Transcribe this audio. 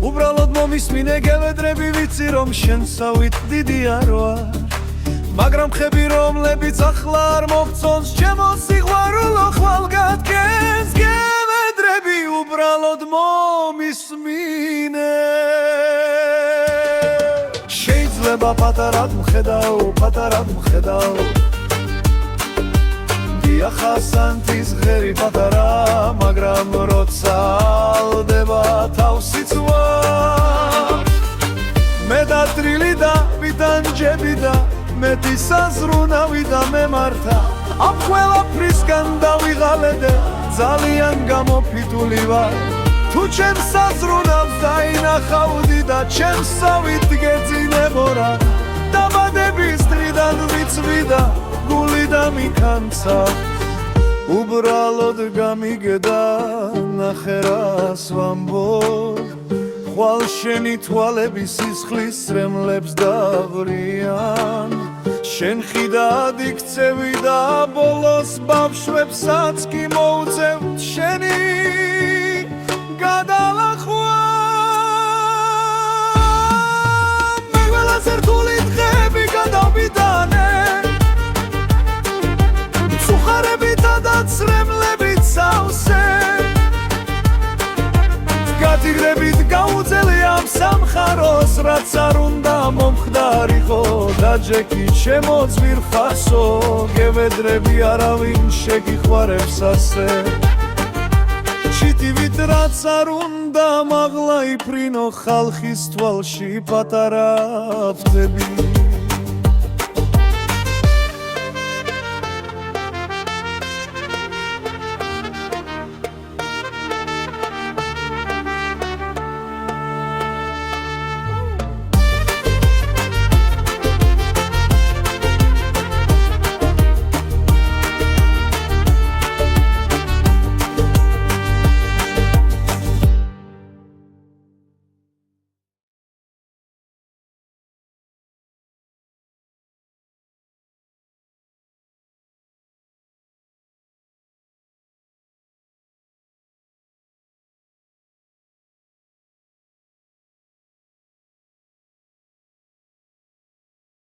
უბრალოდ მომისმინე გევედრები ვიცი რომ შენსავით დიდი არ ვარ მაგრამ ხები რომლებიც ახლა არ მოგწონს ჩემო სიყვარულო ხვალ გადგენს გევედრები უბრალოდ მომისმინე შეიძლება პატარად მხედავ დიახასანთის ღერი პატარა მაგრამ როცა ალდება თავსიც ვარ მე დატრილი და ვიტანჯები და მეტი საზრუნავი და მემართა ამ ყველაფრისგან დავიღალე ძალიან გამოფიტული ვარ თუ ჩემს საზრუნავს დაინახავდი და ჩემსავით გეძინებორა დაბადების დღიდან ვიცვი და გული დამიქანცა უბრალოდ გამიგდა ნახერას ვამბობ ხვალ შენი თვალები სისხლის სრემლებს დავრიან შენ ხიდად იქცევი და ბოლოს ბავშვებსაც კი მოუწევთ შენი გადალახვა მე ყველას ერთული დღეები გადავიტანე სუხარებითადაც სრემლებით სავსე გათიგრებით გაუძელი ამ სამხაროს რაც არ უნდა მომხდარიყო დაჯექი ჩემო ძვირფასო გევედრები არავინ შეგიხوارებს ასე ჩიტივით რაც არ უნდა მაღლა იფრინო ხალხის თვალში პატარა ფთები